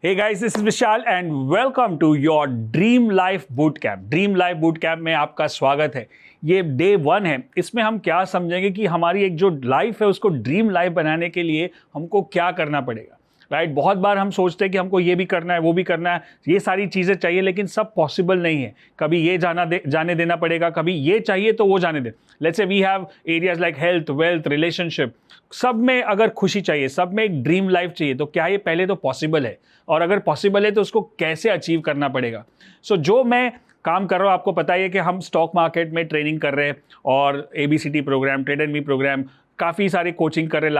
Hey guys, this is Vishal and welcome to your Dream Life Bootcamp. Dream Life Bootcamp में आपका स्वागत है। ये डे 1 है। इसमें हम क्या समझेंगे कि हमारी एक जो लाइफ है उसको ड्रीम लाइफ बनाने के लिए हमको क्या करना पड़ेगा, राइट? बहुत बार हम सोचते हैं कि हमको ये भी करना है, वो भी करना है, ये सारी चीज़ें चाहिए, लेकिन सब पॉसिबल नहीं है। कभी ये जाने देना पड़ेगा, कभी ये चाहिए तो वो जाने दे। Let's say we have areas like health, wealth, relationship, सब में अगर खुशी चाहिए, सब में एक ड्रीम लाइफ चाहिए, तो क्या ये पहले तो पॉसिबल है? और अगर पॉसिबल है तो उसको कैसे अचीव करना पड़ेगा? सो जो मैं काम कर रहा हूँ, आपको पता ही है कि हम स्टॉक मार्केट में ट्रेनिंग कर रहे हैं और ABCD program, trade and me program, काफ़ी सारे कोचिंग कर रहे हैं।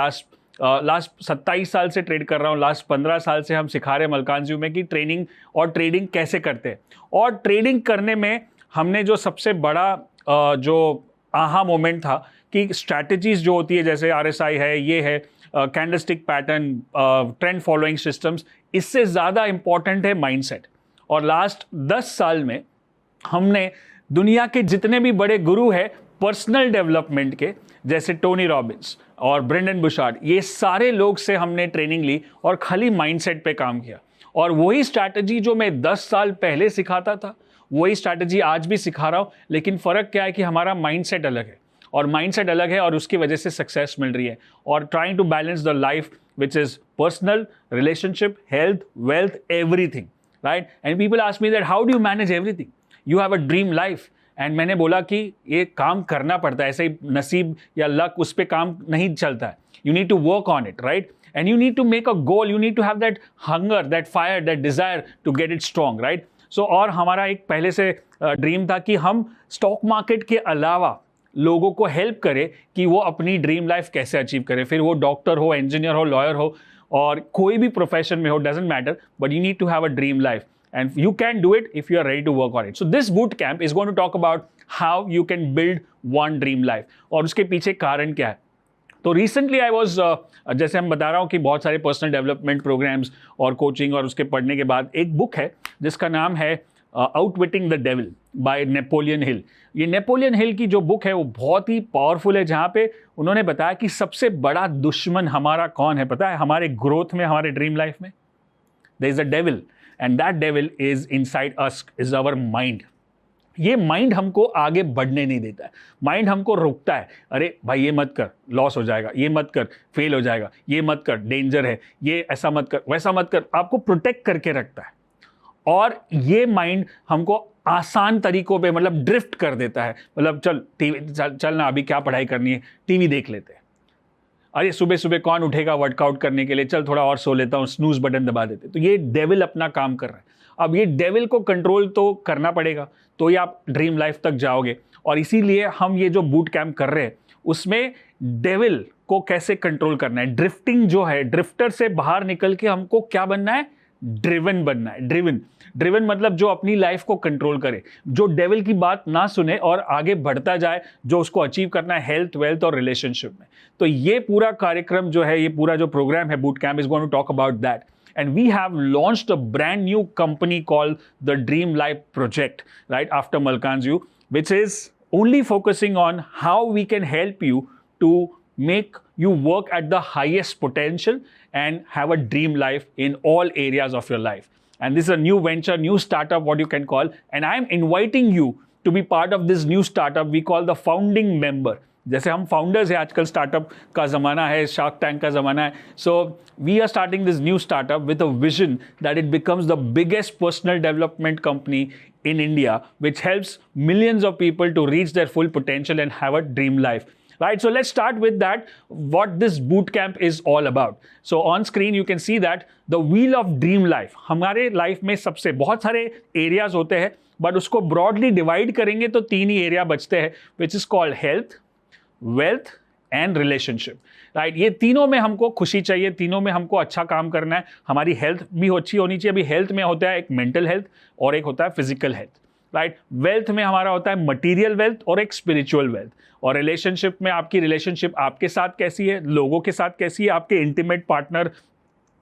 लास्ट 27 साल से ट्रेड कर रहा हूँ। लास्ट 15 साल से हम सिखा रहे हैं मलकानज़ू में कि ट्रेनिंग और ट्रेडिंग कैसे करते हैं। और ट्रेडिंग करने में हमने जो सबसे बड़ा जो आहा मोमेंट था कि स्ट्रैटेजीज जो होती है, जैसे RSI है, ये है candlestick pattern, trend following systems, इससे ज़्यादा इंपॉर्टेंट है माइंडसेट। और लास्ट 10 साल में हमने दुनिया के जितने भी बड़े गुरु हैं पर्सनल डेवलपमेंट के, जैसे टोनी रॉबिन्स और ब्रेंडन बुशार्ड, ये सारे लोग से हमने ट्रेनिंग ली और खाली माइंडसेट पे काम किया। और वही स्ट्रैटेजी जो मैं 10 साल पहले सिखाता था, वही स्ट्रैटेजी आज भी सिखा रहा हूँ, लेकिन फ़र्क क्या है कि हमारा माइंडसेट अलग है और माइंडसेट अलग है और उसकी वजह से सक्सेस मिल रही है। और trying to balance the life which is personal, relationship, health, wealth, everything, right? And people ask me that how do you manage everything, you have a dream life. And मैंने बोला कि ये काम करना पड़ता है, ऐसे ही नसीब या लक उस पर काम नहीं चलता है। You need to work on it, right? And you need to make a goal, you need to have that hunger, that fire, that desire to get it strong, right? So और हमारा एक पहले से ड्रीम था कि हम stock market के अलावा लोगों को हेल्प करें कि वो अपनी ड्रीम लाइफ कैसे अचीव करें। फिर वो डॉक्टर हो, इंजीनियर हो, लॉयर हो, और कोई भी प्रोफेशन में हो, doesn't matter, but you need to have a dream life and you can do it if you are ready to work on it. So this boot camp is going to talk about how you can build one dream life और उसके पीछे कारण क्या है। तो recently I was जैसे हम बता रहा हूँ कि बहुत सारे पर्सनल डेवलपमेंट प्रोग्राम्स और कोचिंग और उसके पढ़ने के बाद एक बुक है जिसका नाम है outwitting the devil by Napoleon Hill. ये नेपोलियन हिल की जो बुक है वो बहुत ही पावरफुल है, जहाँ पे उन्होंने बताया कि सबसे बड़ा दुश्मन हमारा कौन है पता है? हमारे ग्रोथ में, हमारे ड्रीम लाइफ में there is a devil and that devil is inside us, is our mind. ये माइंड हमको आगे बढ़ने नहीं देता है, माइंड हमको रोकता है। अरे भाई ये मत कर, लॉस हो जाएगा, ये मत कर, फेल हो जाएगा, ये मत कर, डेंजर है, ये ऐसा मत कर, वैसा मत कर, आपको प्रोटेक्ट करके रखता है। और ये माइंड हमको आसान तरीकों पे मतलब ड्रिफ्ट कर देता है, मतलब चल टीवी चल ना, अभी क्या पढ़ाई करनी है, टीवी देख लेते हैं। अरे सुबह सुबह कौन उठेगा वर्कआउट करने के लिए, चल थोड़ा और सो लेता हूँ, स्नूज बटन दबा देते। तो ये डेविल अपना काम कर रहा है। अब ये डेविल को कंट्रोल तो करना पड़ेगा, तो ये आप ड्रीम लाइफ तक जाओगे। और इसीलिए हम ये जो बूट कैंप कर रहे हैं उसमें डेविल को कैसे कंट्रोल करना है, ड्रिफ्टिंग जो है, ड्रिफ्टर से बाहर निकल के हमको क्या बनना है, ड्रिवन बनना है। ड्रिवन मतलब जो अपनी लाइफ को कंट्रोल करे, जो डेविल की बात ना सुने और आगे बढ़ता जाए, जो उसको अचीव करना है हेल्थ, वेल्थ और रिलेशनशिप में। तो ये पूरा कार्यक्रम जो है, ये पूरा जो प्रोग्राम है boot camp is going to talk about that. And we have launched a brand new company called the Dream Life Project, right after Malkanzu, which is only focusing on how we can help you to make you work at the highest potential and have a dream life in all areas of your life. And this is a new venture, new startup, what you can call. And I am inviting you to be part of this new startup we call the founding member. जैसे हम founders हैं, आजकल startup का ज़माना है, shark tank का ज़माना है। So we are starting this new startup with a vision that it becomes the biggest personal development company in India, which helps millions of people to reach their full potential and have a dream life. Right, so let's start with that, what this boot camp is all about. So on screen you can see that the wheel of dream life. हमारे life में सबसे बहुत सारे areas होते हैं, but उसको broadly divide करेंगे तो 3 ही एरिया बचते हैं, which is called health, wealth and relationship, right? ये तीनों में हमको खुशी चाहिए, तीनों में हमको अच्छा काम करना है, हमारी हेल्थ भी अच्छी होनी चाहिए। अभी हेल्थ में होता है एक मेंटल हेल्थ और एक होता है फिजिकल हेल्थ, राइट? वेल्थ में हमारा होता है मटीरियल वेल्थ और एक स्पिरिचुअल वेल्थ। और रिलेशनशिप में आपकी रिलेशनशिप आपके साथ कैसी है, लोगों के साथ कैसी है, आपके इंटीमेट पार्टनर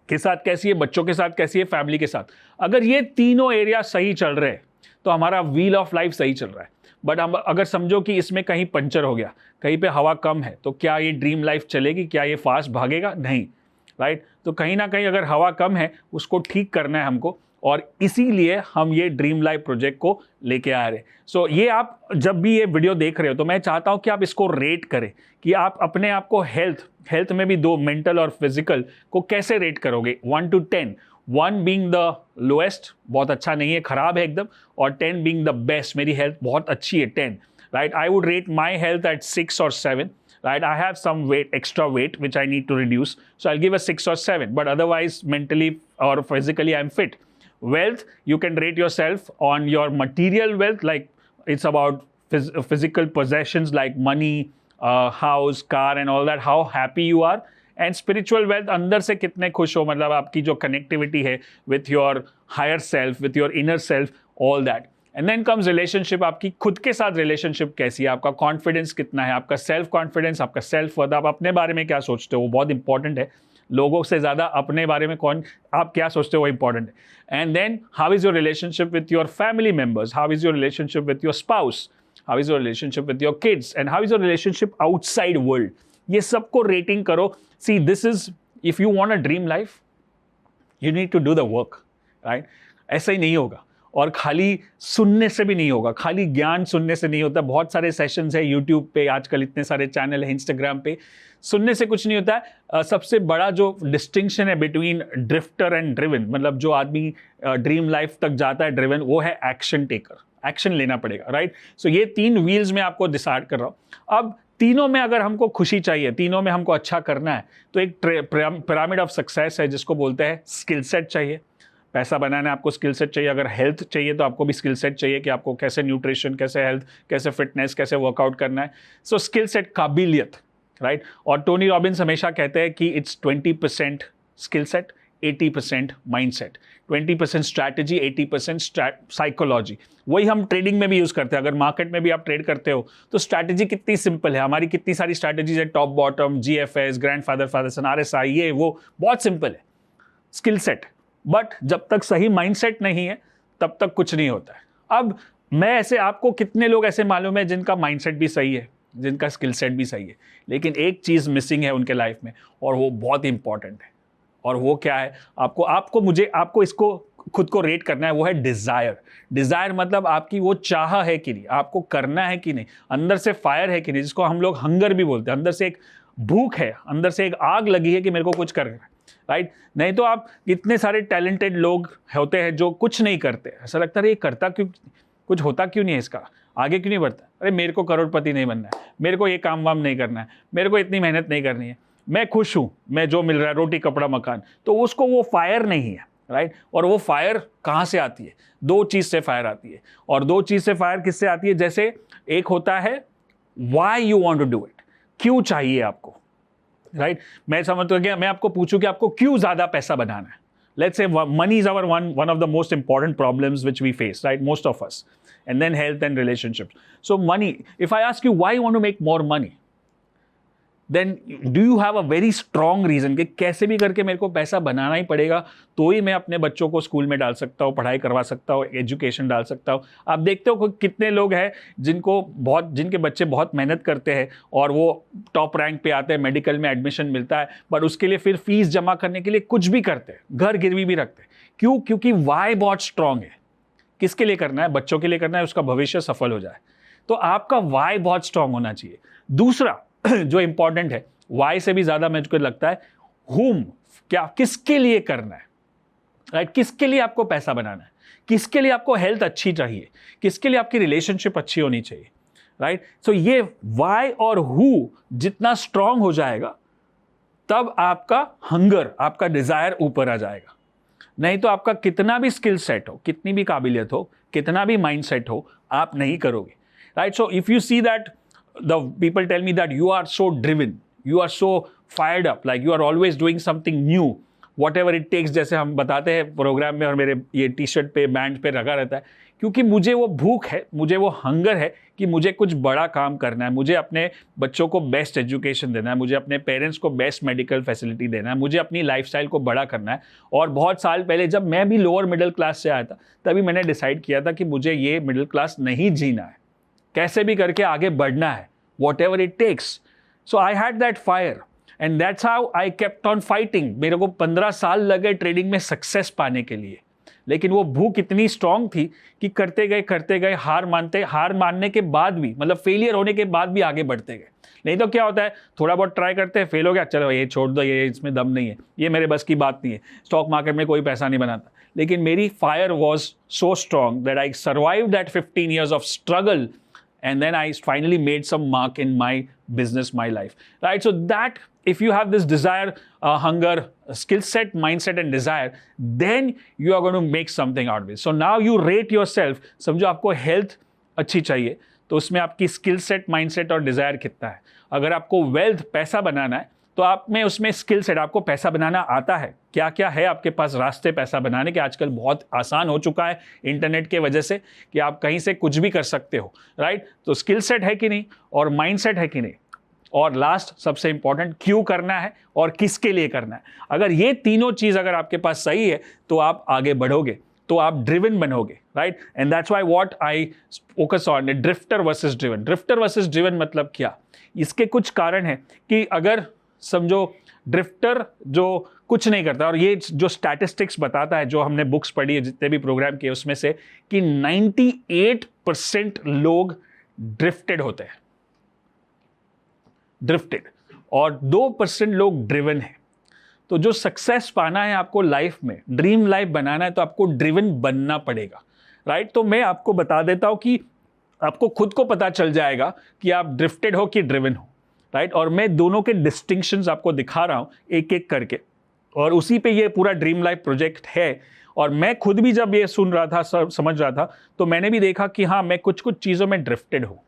के साथ कैसी है, बच्चों के साथ कैसी है, फैमिली के साथ। अगर ये तीनों एरिया सही चल रहे हैं तो हमारा व्हील ऑफ लाइफ सही चल रहा है। बट हम अगर समझो कि इसमें कहीं पंचर हो गया, कहीं पे हवा कम है, तो क्या ये ड्रीम लाइफ चलेगी? क्या ये फास्ट भागेगा? नहीं, राइट। तो कहीं ना कहीं अगर हवा कम है उसको ठीक करना है हमको, और इसीलिए हम ये ड्रीम लाइफ प्रोजेक्ट को लेके आ रहे हैं। सो ये आप जब भी ये वीडियो देख रहे हो तो मैं चाहता हूं कि आप इसको रेट करें कि आप अपने आप को हेल्थ में भी दो, मेंटल और फिजिकल को कैसे रेट करोगे 1 to 10, 1 बीइंग द लोएस्ट, बहुत अच्छा नहीं है, खराब है एकदम, और 10 बीइंग द बेस्ट, मेरी हेल्थ बहुत अच्छी है 10, right. I would rate my health at 6 or 7. Right, I have some extra weight which I need to reduce, so I'll give a 6 or 7. But otherwise, mentally or physically, I'm fit. Wealth, you can rate yourself on your material wealth, like it's about physical possessions like money, house, car, and all that. How happy you are. And spiritual wealth, अंदर से कितने खुश हो, मतलब आपकी जो connectivity है with your higher self, with your inner self, all that. And then comes relationship, आपकी खुद के साथ रिलेशनशिप कैसी है, आपका कॉन्फिडेंस कितना है, आपका सेल्फ कॉन्फिडेंस, आपका सेल्फ वर्थ, आप अपने बारे में क्या सोचते हो वो बहुत इंपॉर्टेंट है। लोगों से ज़्यादा अपने बारे में आप क्या सोचते हो वो इंपॉर्टेंट है। And then how is your relationship with your family members, how is your relationship with your spouse, how is your relationship with your kids, and how is your relationship outside world. ये सबको rating करो। See this is, if you want a dream life you need to do the work, right. ऐसा ही नहीं होगा, और खाली सुनने से भी नहीं होगा, खाली ज्ञान सुनने से नहीं होता। बहुत सारे सेशंस है यूट्यूब पे, आजकल इतने सारे चैनल है इंस्टाग्राम पे, सुनने से कुछ नहीं होता है। सबसे बड़ा जो डिस्टिंक्शन है बिटवीन ड्रिफ्टर एंड ड्रिवन, मतलब जो आदमी ड्रीम लाइफ तक जाता है ड्रिवन, वो है एक्शन टेकर। एक्शन लेना पड़ेगा, राइट। सो ये 3 व्हील्स में आपको डिसाइड कर रहा हूँ। अब तीनों में अगर हमको खुशी चाहिए, तीनों में हमको अच्छा करना है, तो एक पिरामिड ऑफ सक्सेस है जिसको बोलते हैं स्किल सेट चाहिए। पैसा बनाना है आपको स्किल सेट चाहिए, अगर हेल्थ चाहिए तो आपको भी स्किल सेट चाहिए कि आपको कैसे न्यूट्रिशन, कैसे हेल्थ, कैसे फिटनेस, कैसे वर्कआउट करना है। सो स्किल सेट, काबिलियत, राइट। और टोनी रॉबिन्स हमेशा कहते हैं कि it's 20% skill set, 80% mind set, 20% strategy, 80% psychology. वही हम ट्रेडिंग में भी यूज़ करते हैं। अगर मार्केट में भी आप ट्रेड करते हो तो स्ट्रैटेजी कितनी सिंपल है, हमारी कितनी सारी स्ट्रैटेजीज है, top bottom, GFS, grandfather father son, RSI, ये वो बहुत सिंपल है। स्किल सेट, बट जब तक सही माइंडसेट नहीं है तब तक कुछ नहीं होता है। अब मैं ऐसे, आपको कितने लोग ऐसे मालूम है जिनका माइंडसेट भी सही है, जिनका स्किल सेट भी सही है, लेकिन एक चीज़ मिसिंग है उनके लाइफ में, और वो बहुत इंपॉर्टेंट है। और वो क्या है, आपको इसको खुद को रेट करना है, वो है डिज़ायर। डिज़ायर मतलब आपकी वो चाह है कि नहीं, आपको करना है कि नहीं, अंदर से फायर है कि नहीं, जिसको हम लोग हंगर भी बोलते हैं। अंदर से एक भूख है, अंदर से एक आग लगी है कि मेरे को कुछ करना है, राइट। नहीं तो आप, इतने सारे टैलेंटेड लोग होते हैं जो कुछ नहीं करते, ऐसा लगता है ये करता क्यों, कुछ होता क्यों नहीं है, इसका आगे क्यों नहीं बढ़ता। अरे मेरे को करोड़पति नहीं बनना है, मेरे को ये काम वाम नहीं करना है, मेरे को इतनी मेहनत नहीं करनी है, मैं खुश हूँ, मैं जो मिल रहा है रोटी कपड़ा मकान, तो उसको वो फायर नहीं है, राइट। और वो फायर कहाँ से आती है, 2 चीज़ से फायर आती है। और 2 चीज़ से फायर किससे आती है, जैसे एक होता है why you want to do it, क्यों चाहिए आपको, राइट। मैं समझता हूँ कि मैं आपको पूछूं कि आपको क्यों ज़्यादा पैसा बनाना है। Let's say money is our one of the most important problems which we face, right, most of us, and then health and relationships. So money, if I ask you why you want to make more money, then do you have a very strong reason कि कैसे भी करके मेरे को पैसा बनाना ही पड़ेगा, तो ही मैं अपने बच्चों को स्कूल में डाल सकता हूँ, पढ़ाई करवा सकता हूँ, एजुकेशन डाल सकता हूँ। आप देखते हो कितने लोग हैं जिनके बच्चे बहुत मेहनत करते हैं और वो टॉप रैंक पे आते हैं, मेडिकल में एडमिशन मिलता है, बट उसके लिए फिर फीस जमा करने के लिए कुछ भी करते हैं, घर गिरवी भी रखते हैं। क्यों? क्योंकि वाई बहुत स्ट्रांग है। किसके लिए करना है? बच्चों के लिए करना है, उसका भविष्य सफल हो जाए। तो आपका वाई बहुत स्ट्रांग होना चाहिए। दूसरा जो इंपॉर्टेंट है, वाई से भी ज्यादा मुझको लगता है हुम, क्या, किसके लिए करना है, राइट। किसके लिए आपको पैसा बनाना है, किसके लिए आपको हेल्थ अच्छी चाहिए, किसके लिए आपकी रिलेशनशिप अच्छी होनी चाहिए, राइट। सो ये वाई और हु जितना स्ट्रांग हो जाएगा तब आपका हंगर, आपका डिजायर ऊपर आ जाएगा। नहीं तो आपका कितना भी स्किल सेट हो, कितनी भी काबिलियत हो, कितना भी माइंड सेट हो, आप नहीं करोगे, right. So if you see that the people tell me that you are so driven, you are so fired up, like you are always doing something new, whatever it takes, जैसे हम बताते हैं programme में, और मेरे ये T-shirt पे, band पे लगा रहता है, क्योंकि मुझे वो भूख है, मुझे वो हंगर है कि मुझे कुछ बड़ा काम करना है, मुझे अपने बच्चों को बेस्ट एजुकेशन देना है, मुझे अपने पेरेंट्स को बेस्ट मेडिकल फैसिलिटी देना है, मुझे अपनी लाइफस्टाइल को बड़ा करना है। और बहुत साल पहले जब मैं भी लोअर मिडिल क्लास से आया था, तभी मैंने डिसाइड किया था कि मुझे ये मिडिल क्लास नहीं जीना है, कैसे भी करके आगे बढ़ना है, whatever it takes. So I had that fire, and that's how I kept on fighting. मेरे को 15 साल लगे ट्रेडिंग में सक्सेस पाने के लिए, लेकिन वो भूख इतनी स्ट्रांग थी कि करते गए, हार मानने के बाद भी, मतलब फेलियर होने के बाद भी आगे बढ़ते गए। नहीं तो क्या होता है, थोड़ा बहुत ट्राई करते हैं, फेल हो गया, चलो ये छोड़ दो, ये इसमें दम नहीं है, ये मेरे बस की बात नहीं है, स्टॉक मार्केट में कोई पैसा नहीं बनाता। लेकिन मेरी fire was so strong that I survive that 15 years of struggle, and then I finally made some mark in my business, my life, right? So that if you have this desire, hunger, skill set, mindset and desire, then you are going to make something out of it. So now you rate yourself. समझो आपको health अच्छी चाहिए, तो उसमें आपकी skill set, mindset और Dzire कितना है। अगर आपको वेल्थ, पैसा बनाना है, तो आप में उसमें स्किल सेट, आपको पैसा बनाना आता है, क्या क्या है आपके पास रास्ते पैसा बनाने के। आजकल बहुत आसान हो चुका है इंटरनेट के वजह से कि आप कहीं से कुछ भी कर सकते हो, राइट। तो स्किल सेट है कि नहीं और माइंडसेट है कि नहीं, और लास्ट सबसे इंपॉर्टेंट, क्यों करना है और किसके लिए करना है। अगर ये तीनों चीज अगर आपके पास सही है तो आप आगे बढ़ोगे, तो आप ड्रिवन बनोगे, right. And that's why what I focus on drifter versus driven. Drifter versus driven मतलब क्या, इसके कुछ कारण है कि अगर समझो ड्रिफ्टर जो कुछ नहीं करता, और ये जो स्टैटिस्टिक्स बताता है, जो हमने बुक्स पढ़ी है, जितने भी प्रोग्राम किए उसमें से, कि 98% लोग ड्रिफ्टेड होते हैं, ड्रिफ्टेड, और 2% लोग ड्रिवन हैं। तो जो सक्सेस पाना है आपको लाइफ में, ड्रीम लाइफ बनाना है, तो आपको ड्रिवन बनना पड़ेगा, राइट। तो मैं आपको बता देता हूं कि आपको खुद को पता चल जाएगा कि आप ड्रिफ्टेड हो कि ड्रिवन हो, राइट। और मैं दोनों के डिस्टिंक्शंस आपको दिखा रहा हूं एक एक करके, और उसी पे ये पूरा ड्रीम लाइफ प्रोजेक्ट है। और मैं खुद भी जब ये सुन रहा था, समझ रहा था, तो मैंने भी देखा कि हाँ, मैं कुछ कुछ चीज़ों में ड्रिफ्टेड हूँ।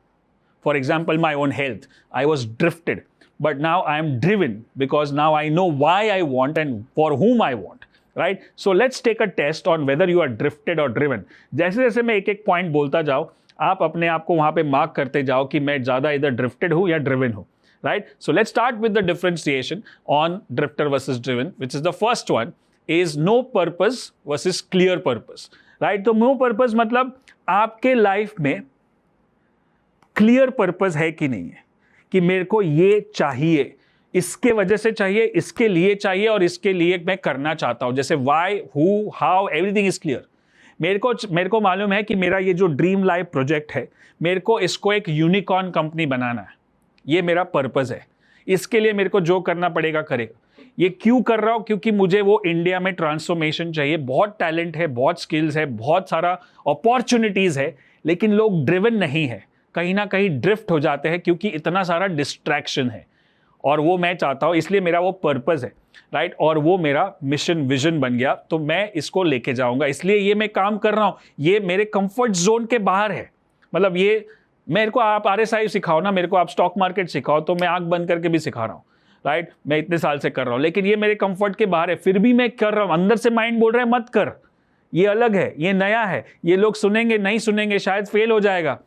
For example, my own health, I was drifted, but now I am driven because now I know why I want and for whom I want, right? So let's take a test on whether you are drifted or driven. जैसे जैसे मैं एक एक point बोलता जाऊँ, आप अपने आप को वहाँ पे मार्क करते जाओ कि मैं ज़्यादा इधर ड्रिफ्टेड हूँ या ड्रिवन हूँ, right? So let's start with the differentiation on drifter versus driven, which is the first one is no purpose versus clear purpose, right? तो no purpose मतलब आपके लाइफ में क्लियर पर्पस है कि नहीं है, कि मेरे को ये चाहिए, इसके वजह से चाहिए, इसके लिए चाहिए, और इसके लिए मैं करना चाहता हूं। जैसे why, who, how, everything is clear. मेरे को मालूम है कि मेरा ये जो ड्रीम लाइफ प्रोजेक्ट है, मेरे को इसको एक यूनिकॉर्न कंपनी बनाना है, ये मेरा पर्पस है। इसके लिए मेरे को जो करना पड़ेगा करेगा। ये क्यों कर रहा हूं, क्योंकि मुझे वो इंडिया में ट्रांसफॉर्मेशन चाहिए। बहुत टैलेंट है, बहुत स्किल्स है, बहुत सारा अपॉर्चुनिटीज है, लेकिन लोग ड्रिवन नहीं है, कहीं ना कहीं ड्रिफ्ट हो जाते हैं क्योंकि इतना सारा डिस्ट्रैक्शन है। और वो मैं चाहता हूं, इसलिए मेरा वो पर्पस है, राइट। और वो मेरा मिशन, विजन बन गया, तो मैं इसको लेके जाऊंगा। इसलिए ये मैं काम कर रहा हूं, ये मेरे कंफर्ट जोन के बाहर है। मतलब ये मेरे को आप RSI सिखाओ ना, मेरे को आप स्टॉक मार्केट सिखाओ, तो मैं आंख बंद करके भी सिखा रहा हूँ, राइट। मैं इतने साल से कर रहा हूँ, लेकिन ये मेरे कंफर्ट के बाहर है, फिर भी मैं कर रहा हूँ। अंदर से माइंड बोल रहा है मत कर, ये अलग है, ये नया है, ये लोग सुनेंगे नहीं सुनेंगे, शायद फेल हो जाएगा,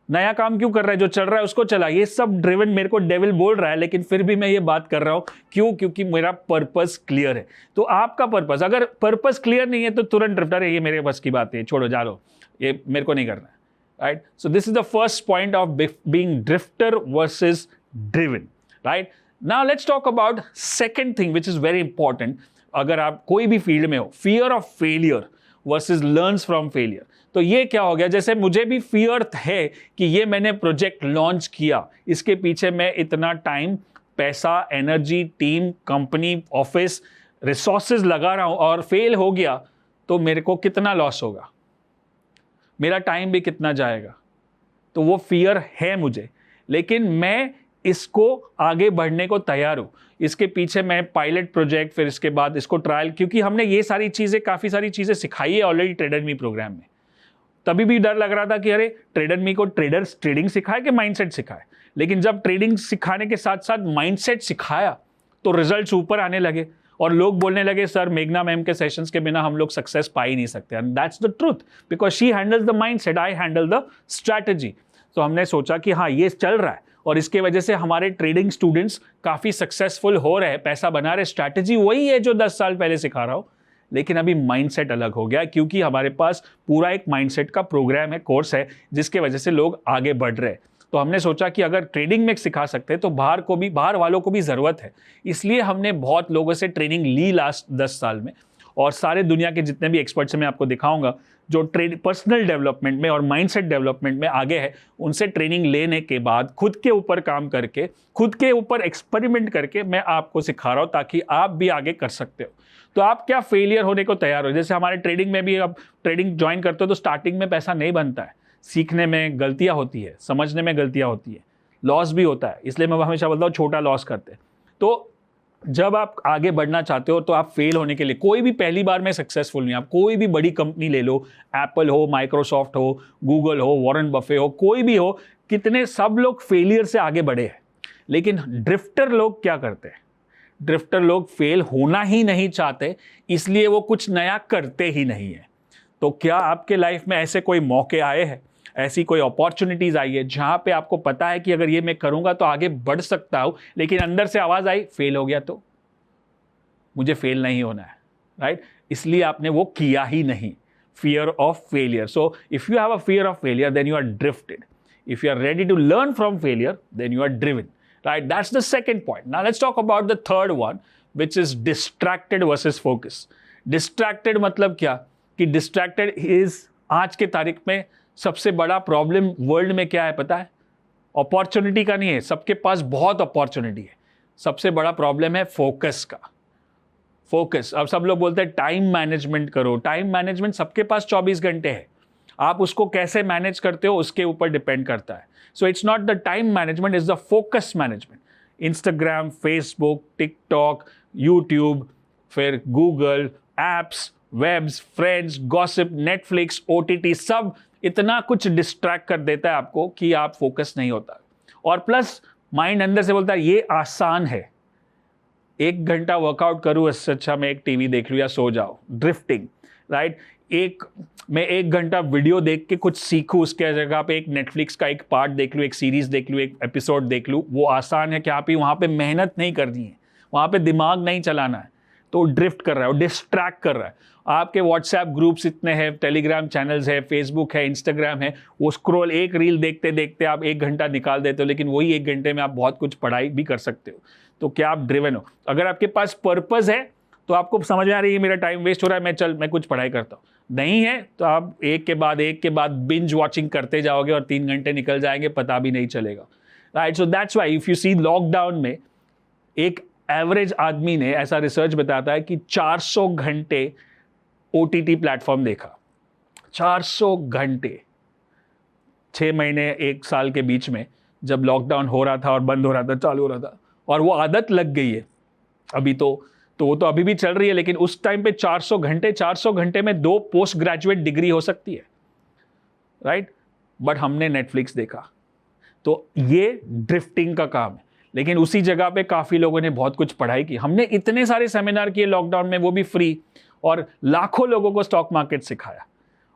नया काम क्यों कर रहा है, जो चल रहा है उसको चला। ये सब ड्रिवन मेरे को डेविल बोल रहा है, लेकिन फिर भी मैं ये बात कर रहा हूं। क्यों? क्योंकि मेरा पर्पस क्लियर है। तो आपका पर्पस, अगर पर्पस क्लियर नहीं है तो तुरंत ड्रिफ्टर है, ये मेरे बस की बात है, छोड़ो, जा लो, ये मेरे को नहीं करना है, right. So this is the first point of being drifter versus driven, right. Now let's talk about second thing which is very important. अगर आप कोई भी फील्ड में हो, fear of failure versus learns from failure. तो ये क्या हो गया, जैसे मुझे भी फियर है कि ये मैंने प्रोजेक्ट लॉन्च किया, इसके पीछे मैं इतना टाइम, पैसा, energy, team, company, office, resources लगा रहा हूं, और फेल हो गया तो मेरे को कितना लॉस होगा, मेरा टाइम भी कितना जाएगा। तो वो फियर है मुझे, लेकिन मैं इसको आगे बढ़ने को तैयार हूं। इसके पीछे मैं पायलट प्रोजेक्ट, फिर इसके बाद इसको ट्रायल, क्योंकि हमने ये सारी चीज़ें, काफ़ी सारी चीज़ें सिखाई है ऑलरेडी ट्रेडर मी प्रोग्राम में। तभी भी डर लग रहा था कि अरे ट्रेडर मी को ट्रेडिंग सिखाए कि माइंडसेट सिखाए, लेकिन जब ट्रेडिंग सिखाने के साथ साथ माइंडसेट सिखाया तो रिजल्ट्स ऊपर आने लगे, और लोग बोलने लगे सर मेघना मैम के सेशंस के बिना हम लोग सक्सेस पा ही नहीं सकते। And that's the truth, because she handles the mindset, I handle the strategy. तो हमने सोचा कि हाँ, ये चल रहा है, और इसके वजह से हमारे ट्रेडिंग स्टूडेंट्स काफ़ी सक्सेसफुल हो रहे हैं, पैसा बना रहे। स्ट्रैटेजी वही है जो 10 साल पहले सिखा रहा हूँ, लेकिन अभी माइंडसेट अलग हो गया, क्योंकि हमारे पास पूरा एक माइंडसेट का प्रोग्राम है, कोर्स है, जिसके वजह से लोग आगे बढ़ रहे हैं। तो हमने सोचा कि अगर ट्रेडिंग में सिखा सकते हैं तो बाहर वालों को भी ज़रूरत है। इसलिए हमने बहुत लोगों से ट्रेनिंग ली लास्ट 10 साल में, और सारे दुनिया के जितने भी एक्सपर्ट्स हैं मैं आपको दिखाऊंगा जो पर्सनल डेवलपमेंट में और माइंडसेट डेवलपमेंट में आगे है, उनसे ट्रेनिंग लेने के बाद खुद के ऊपर काम करके, खुद के ऊपर एक्सपेरिमेंट करके मैं आपको सिखा रहा हूँ ताकि आप भी आगे कर सकते हो। तो आप क्या फेलियर होने को तैयार हो? जैसे हमारे ट्रेडिंग में भी, आप ट्रेडिंग ज्वाइन करते हो तो स्टार्टिंग में पैसा नहीं बनता है, सीखने में गलतियां होती है, समझने में गलतियां होती है, लॉस भी होता है। इसलिए मैं हमेशा बोलता हूँ छोटा लॉस करते हैं। तो जब आप आगे बढ़ना चाहते हो तो आप फेल होने के लिए, कोई भी पहली बार में सक्सेसफुल नहीं, आप कोई भी बड़ी कंपनी ले लो, एप्पल हो, माइक्रोसॉफ्ट हो, गूगल हो, वॉरेन बफे हो, कोई भी हो, कितने सब लोग फेलियर से आगे बढ़े हैं। लेकिन ड्रिफ्टर लोग क्या करते हैं? ड्रिफ्टर लोग फेल होना ही नहीं चाहते, इसलिए वो कुछ नया करते ही नहीं है। तो क्या आपके लाइफ में ऐसे कोई मौके आए हैं, ऐसी कोई अपॉर्चुनिटीज आई है जहां पे आपको पता है कि अगर ये मैं करूंगा तो आगे बढ़ सकता हूं, लेकिन अंदर से आवाज आई फेल हो गया तो मुझे फेल नहीं होना है, राइट? इसलिए आपने वो किया ही नहीं। Fear of failure. So if you have a fear of failure then you are drifted. If you are ready to learn from failure then you are driven, right? That's the second point. Now let's talk about the third one, which is distracted versus focus. Distracted मतलब क्या? कि distracted is आज के तारीख में सबसे बड़ा problem world में क्या है पता है? अपॉर्चुनिटी का नहीं है, सबके पास बहुत अपॉर्चुनिटी है, सबसे बड़ा प्रॉब्लम है फोकस का। फोकस। अब सब लोग बोलते हैं टाइम मैनेजमेंट करो। टाइम मैनेजमेंट सबके पास 24 घंटे है, आप उसको कैसे मैनेज करते हो उसके ऊपर डिपेंड करता है। So it's not the time management, is the focus management. Instagram, Facebook, TikTok, YouTube, फिर Google, apps, webs, friends, gossip, Netflix, OTT, सब इतना कुछ डिस्ट्रैक्ट कर देता है आपको कि आप फोकस नहीं होता। और प्लस माइंड अंदर से बोलता है ये आसान है, 1 घंटा वर्कआउट करूँ इससे अच्छा मैं एक टीवी देख लूँ या सो जाओ। Drifting, right? मैं 1 घंटा वीडियो देख के कुछ सीखूं, उसके जगह पे एक नेटफ्लिक्स का एक पार्ट देख लूँ, एक सीरीज देख लूँ, एक एपिसोड देख लूँ। वो आसान है कि आप ही वहाँ पे मेहनत नहीं करनी है, वहाँ पे दिमाग नहीं चलाना है। तो ड्रिफ्ट कर रहा है, वो डिस्ट्रैक्ट कर रहा है। आपके व्हाट्सएप ग्रुप्स इतने हैं, टेलीग्राम चैनल्स है, फेसबुक है, इंस्टाग्राम है, वो स्क्रॉल, एक रील देखते देखते आप 1 घंटा निकाल देते हो, लेकिन वही 1 घंटे में आप बहुत कुछ पढ़ाई भी कर सकते हो। तो क्या आप ड्रिवन हो? अगर आपके पास पर्पस है तो आपको समझ में आ रही है मेरा टाइम वेस्ट हो रहा है, मैं कुछ पढ़ाई करता हूँ। नहीं है तो आप एक के बाद बिंज वॉचिंग करते जाओगे और 3 घंटे निकल जाएंगे, पता भी नहीं चलेगा, right? So that's why if you see lockdown में एक एवरेज आदमी ने, ऐसा रिसर्च बताता है कि 400 घंटे ओटीटी प्लेटफॉर्म देखा। 400 घंटे 6 महीने 1 साल के बीच में, जब लॉकडाउन हो रहा था और बंद हो रहा था, चालू हो रहा था, और वो आदत लग गई है। अभी तो वो तो अभी भी चल रही है, लेकिन उस टाइम पे 400 घंटे में 2 पोस्ट ग्रेजुएट डिग्री हो सकती है, राइट? बट हमने नेटफ्लिक्स देखा। तो ये ड्रिफ्टिंग का काम है। लेकिन उसी जगह पे काफ़ी लोगों ने बहुत कुछ पढ़ाई की। हमने इतने सारे सेमिनार किए लॉकडाउन में, वो भी फ्री, और लाखों लोगों को स्टॉक मार्केट सिखाया।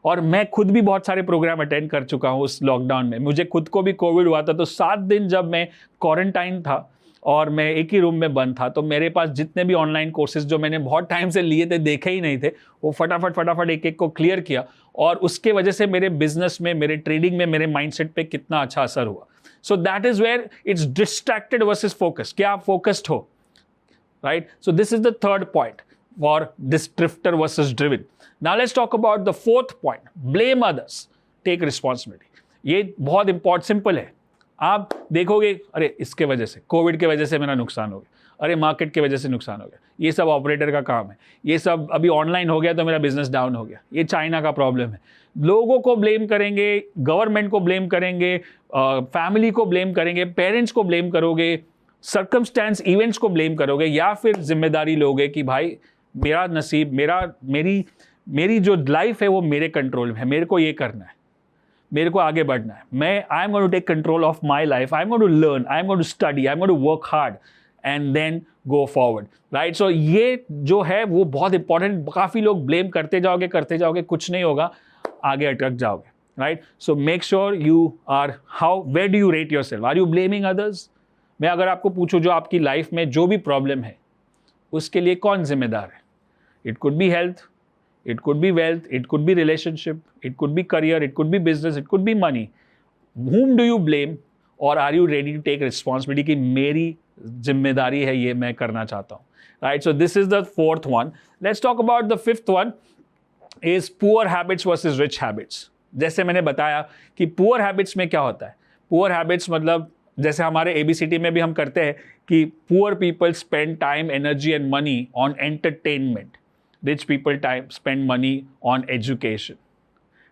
और मैं खुद भी बहुत सारे प्रोग्राम अटेंड कर चुका हूँ उस लॉकडाउन में। मुझे खुद को भी कोविड हुआ था, तो 7 दिन जब मैं क्वारंटाइन था और मैं एक ही रूम में बंद था, तो मेरे पास जितने भी ऑनलाइन कोर्सेज जो मैंने बहुत टाइम से लिए थे, देखे ही नहीं थे, वो फटाफट एक एक को क्लियर किया। और उसके वजह से मेरे बिजनेस में, मेरे ट्रेडिंग में, मेरे माइंडसेट पे कितना अच्छा असर हुआ। So that is where it's distracted versus focus. क्या आप फोकस्ड हो, right? So this is the third point for this drifter versus driven. Now let's talk about the fourth point, blame others, take responsibility. ये बहुत important, simple है। आप देखोगे, अरे इसके वजह से, कोविड के वजह से मेरा नुकसान हो गया, अरे मार्केट के वजह से नुकसान हो गया, ये सब ऑपरेटर का काम है, ये सब अभी ऑनलाइन हो गया तो मेरा बिजनेस डाउन हो गया, ये चाइना का प्रॉब्लम है। लोगों को ब्लेम करेंगे, गवर्नमेंट को ब्लेम करेंगे, फैमिली को ब्लेम करेंगे, पेरेंट्स को ब्लेम करोगे, सर्कमस्टेंस, इवेंट्स को ब्लेम करोगे, या फिर जिम्मेदारी लोगे कि भाई मेरा नसीब, मेरी जो लाइफ है वो मेरे कंट्रोल में है, मेरे को ये करना है, मेरे को आगे बढ़ना है, I am going to take control of my life, I am going to learn, I am going to study, I am going to work hard and then go forward, right? So ये जो है वो बहुत important. काफ़ी लोग blame करते जाओगे, कुछ नहीं होगा, आगे अटक जाओगे, right? So make sure you are, where do you rate yourself? Are you blaming others? मैं अगर आपको पूछूं, जो आपकी लाइफ में जो भी प्रॉब्लम है उसके लिए कौन जिम्मेदार है? It could be health, it could be wealth, it could be relationship, it could be career, it could be business, it could be money. Whom do you blame? और are you ready to take responsibility कि मेरी जिम्मेदारी है, ये मैं करना चाहता हूँ, right? So this is the fourth one. Let's talk about the fifth one is poor habits versus rich habits. जैसे मैंने बताया कि पुअर हैबिट्स में क्या होता है. पुअर हैबिट्स मतलब जैसे हमारे ABCD में भी हम करते हैं कि poor people spend time, energy and money on entertainment, rich people time spend money on education,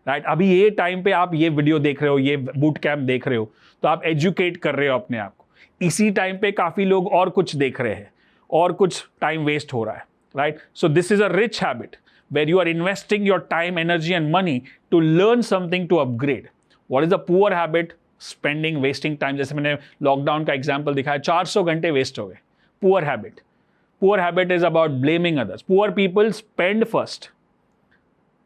right? अभी ये टाइम पे आप ये वीडियो देख रहे हो, ये बूट कैंप देख रहे हो, तो आप एजुकेट कर रहे हो अपने आप को. इसी टाइम पे काफ़ी लोग और कुछ देख रहे हैं और कुछ टाइम वेस्ट हो रहा है, right? So this is a rich habit where you are investing your time, energy and money to learn something to upgrade. What is the poor habit? Spending, wasting time. जैसे मैंने lockdown का example दिखाया, 400 घंटे waste हो गए. Poor habit. Poor habit is about blaming others. Poor people spend first,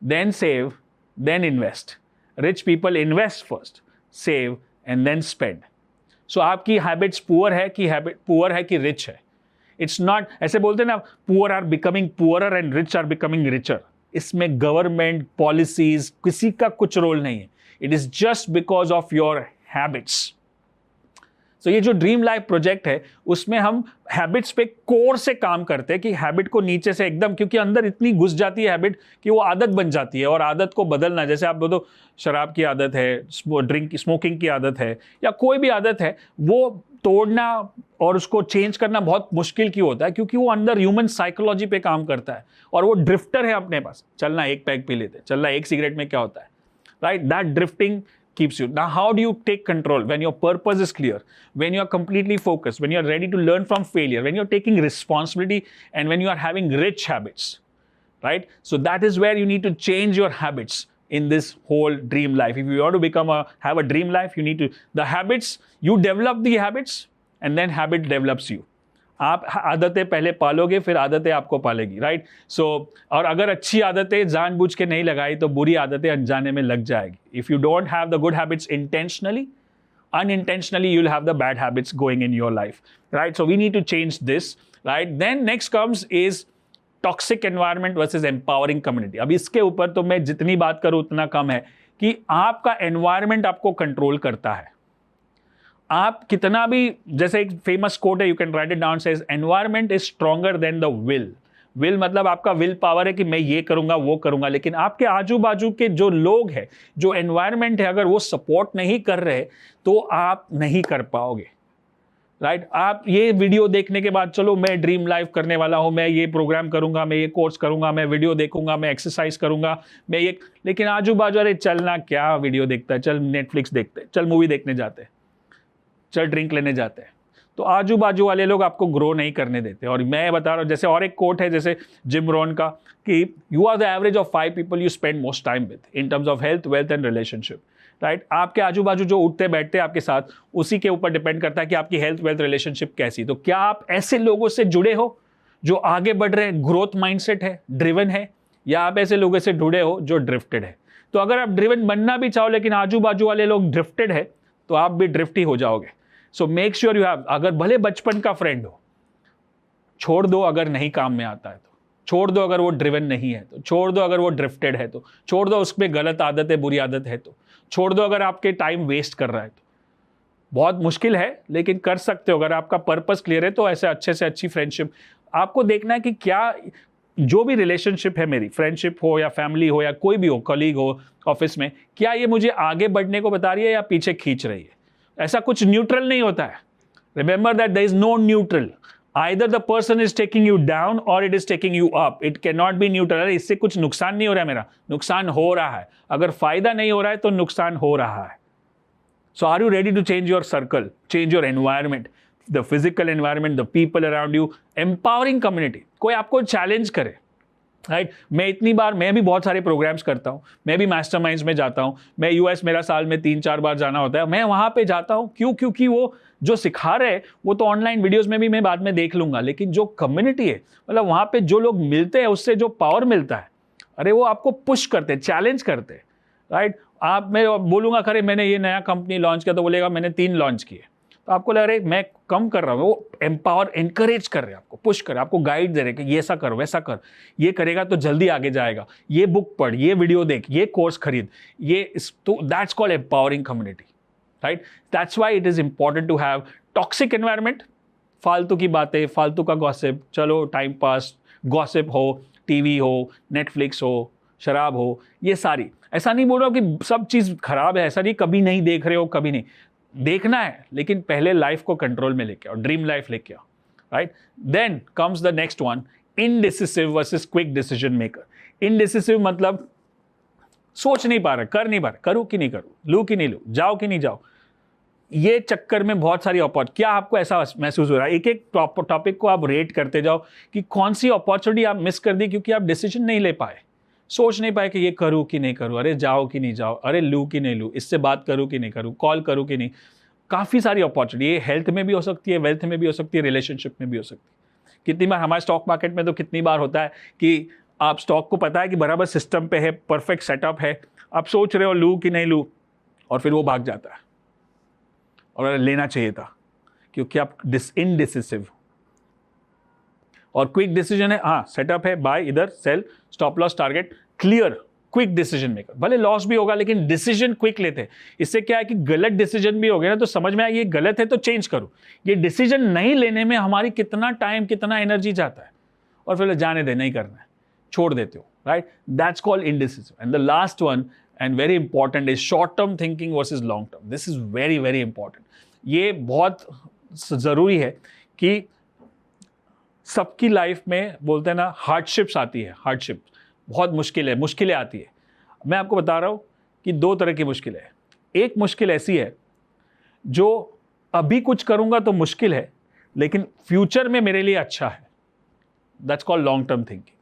then save, then invest. Rich people invest first, save and then spend. So आपकी habits poor है कि रिच है. It's not, ऐसे बोलते हैं ना, poor are becoming poorer and rich are becoming richer. इसमें government policies किसी का कुछ रोल नहीं है. It is just because of your habits. So ये जो ड्रीम लाइफ प्रोजेक्ट है उसमें हम हैबिट्स पे कोर से काम करते हैं कि हैबिट को नीचे से एकदम, क्योंकि अंदर इतनी घुस जाती है हैबिट कि वो आदत बन जाती है. और आदत को बदलना, जैसे आप बोलो शराब की आदत है, स्मोकिंग की आदत है, या कोई भी आदत है, वो तोड़ना और उसको चेंज करना बहुत मुश्किल क्यों होता है? क्योंकि वो अंदर ह्यूमन साइकोलॉजी पे काम करता है और वो ड्रिफ्टर है अपने पास. चलना एक पैक पी लेते, चलना एक सिगरेट में क्या होता है, right? That drifting keeps you. Now, how do you take control? When your purpose is clear, when you are completely focused, when you are ready to learn from failure, when you are taking responsibility, and when you are having rich habits, right? So that is where you need to change your habits in this whole dream life. If you want to have a dream life, you need to, the habits, you develop the habits and then habit develops you. आप आदतें पहले पालोगे, फिर आदतें आपको पालेगी, right? So और अगर अच्छी आदतें जानबूझ के नहीं लगाई तो बुरी आदतें अनजाने में लग जाएगी. If you don't have the good habits intentionally, unintentionally you'll have the bad habits going in your life, right? So we need to change this, right? Then next comes is toxic environment versus empowering community. अब इसके ऊपर तो मैं जितनी बात करूं उतना कम है कि आपका एनवायरमेंट आपको कंट्रोल करता है. आप कितना भी, जैसे एक फेमस कोट है, you can write it down, says environment is stronger than the will. Will मतलब आपका विल पावर है कि मैं ये करूंगा वो करूंगा, लेकिन आपके आजू बाजू के जो लोग हैं, जो एनवायरमेंट है, अगर वो सपोर्ट नहीं कर रहे तो आप नहीं कर पाओगे, राइट? आप ये वीडियो देखने के बाद चलो मैं ड्रीम लाइफ करने वाला हूं, मैं ये प्रोग्राम करूंगा, मैं ये कोर्स करूंगा, मैं वीडियो देखूंगा, मैं एक्सरसाइज करूंगा, मैं ये, लेकिन आजू बाजू, अरे चलना क्या वीडियो देखता है, चल नेटफ्लिक्स देखते हैं, चल मूवी देखने जाते हैं, चल ड्रिंक लेने जाते हैं. तो आजू बाजू वाले लोग आपको ग्रो नहीं करने देते. और मैं बता रहा हूँ, जैसे और एक कोट है जैसे जिम रोन का, कि you are the average of 5 people you spend most time with in terms of health, wealth and relationship, right? आपके आजू बाजू जो उठते बैठते हैं आपके साथ, उसी के ऊपर डिपेंड करता है कि आपकी हेल्थ, वेल्थ, रिलेशनशिप कैसी. तो क्या आप ऐसे लोगों से जुड़े हो जो आगे बढ़ रहे हैं, ग्रोथ माइंडसेट है, ड्रिवन है, या आप ऐसे लोगों से जुड़े हो जो ड्रिफ्टेड है? तो अगर आप ड्रिवन बनना भी चाहो लेकिन आजू बाजू वाले लोग ड्रिफ्टेड है, तो आप भी ड्रिफ्ट ही हो जाओगे. सो मेक श्योर यू हैव, अगर भले बचपन का फ्रेंड हो, छोड़ दो अगर नहीं काम में आता है तो, छोड़ दो अगर वो ड्रिवन नहीं है तो, छोड़ दो अगर वो ड्रिफ्टेड है तो, छोड़ दो उसमें गलत आदत है, बुरी आदत है तो, छोड़ दो अगर आपके टाइम वेस्ट कर रहा है तो. बहुत मुश्किल है लेकिन कर सकते हो. अगर आपका पर्पस क्लियर है तो ऐसे अच्छे से अच्छी फ्रेंडशिप आपको देखना है कि क्या, जो भी रिलेशनशिप है मेरी, फ्रेंडशिप हो या फैमिली हो या कोई भी हो, कलीग हो ऑफिस में, क्या ये मुझे आगे बढ़ने को बता रही है या पीछे खींच रही है? ऐसा कुछ न्यूट्रल नहीं होता है. Remember that there is no neutral. Either the person is taking you down और it is taking you up. It can not be neutral. इससे कुछ नुकसान नहीं हो रहा है, मेरा नुकसान हो रहा है. अगर फायदा नहीं हो रहा है तो नुकसान हो रहा है. So are you ready to change your circle, change your environment, the physical environment, the people around you, empowering community. कोई आपको चैलेंज करे, राइट? मैं भी बहुत सारे प्रोग्राम्स करता हूँ, मैं भी मास्टरमाइंड्स में जाता हूँ. मैं यूएस, मेरा साल में 3-4 बार जाना होता है. मैं वहाँ पे जाता हूँ क्यों? क्योंकि वो जो सिखा रहे हैं वो तो ऑनलाइन वीडियोस में भी मैं बाद में देख लूंगा, लेकिन जो कम्युनिटी है, मतलब वहाँ पे जो लोग मिलते हैं, उससे जो पावर मिलता है, अरे वो आपको पुश करते हैं, चैलेंज करते हैं, राइट? मैं बोलूँगा खरे मैंने ये नया कंपनी लॉन्च किया, तो बोलेगा मैंने 3 लॉन्च किए, तो आपको लग रहा है मैं कम कर रहा हूँ. वो एम्पावर, एनकरेज कर रहे हैं, आपको पुश कर रहे हैं, आपको गाइड दे रहे हैं कि ये ऐसा कर, वैसा कर, ये करेगा तो जल्दी आगे जाएगा, ये बुक पढ़, ये वीडियो देख, ये कोर्स खरीद, ये तो that's called empowering community. Right? That's why it is important to have toxic environment, फालतू की बातें, फालतू का गॉसिप, चलो टाइम पास, गॉसिप हो, टीवी हो, नेटफ्लिक्स हो, शराब हो, ये सारी, ऐसा नहीं बोल रहा हूँ कि सब चीज़ खराब है, ऐसा नहीं, कभी नहीं देख रहे हो, कभी नहीं देखना है, लेकिन पहले लाइफ को कंट्रोल में लेके आओ, ड्रीम लाइफ लेके आओ, right? Then comes the next one, indecisive versus quick decision maker. Indecisive मतलब सोच नहीं पा रहा, कर नहीं पा रहा, करूँ कि नहीं करूँ, लूँ कि नहीं लूँ, जाओ कि नहीं जाओ, ये चक्कर में बहुत सारी अपॉर्चुनिटी, क्या आपको ऐसा महसूस हो रहा है? एक एक टॉपिक को आप रेट करते जाओ कि कौन सी अपॉर्चुनिटी आप मिस कर दी क्योंकि आप डिसीजन नहीं ले पाए, सोच नहीं पाए कि ये करूँ कि नहीं करूँ, अरे जाओ कि नहीं जाओ, अरे लूँ कि नहीं लूँ, इससे बात करूँ कि नहीं करूँ, कॉल करूँ कि नहीं। काफ़ी सारी अपॉर्चुनिटी, ये हेल्थ में भी हो सकती है, वेल्थ में भी हो सकती है, रिलेशनशिप में भी हो सकती है। कितनी बार हमारे स्टॉक मार्केट में तो कितनी बार होता है कि आप स्टॉक को पता है कि बराबर सिस्टम पे है, परफेक्ट सेटअप है, आप सोच रहे हो लूँ कि नहीं लूँ, और फिर वो भाग जाता है और लेना चाहिए था क्योंकि आप इनडिसिसिव। और क्विक डिसीजन है, हाँ सेटअप है, बाय इधर, sell, stop loss, target, clear, quick decision maker. भले लॉस भी होगा लेकिन डिसीजन क्विक लेते हैं। इससे क्या है कि गलत डिसीजन भी हो गया ना तो समझ में आया ये गलत है तो चेंज करो। ये डिसीजन नहीं लेने में हमारी कितना टाइम, कितना एनर्जी जाता है, और फिर जाने दे, नहीं करना है, छोड़ देते हो, right? That's called indecisive. And the last one and very important is short term thinking versus long term. This is very very important. ये बहुत ज़रूरी है कि सबकी लाइफ में बोलते हैं ना हार्डशिप्स आती है, हार्डशिप बहुत मुश्किलें आती है। मैं आपको बता रहा हूँ कि दो तरह की मुश्किलें हैं। एक मुश्किल ऐसी है जो अभी कुछ करूँगा तो मुश्किल है लेकिन फ्यूचर में मेरे लिए अच्छा है, that's called long term thinking.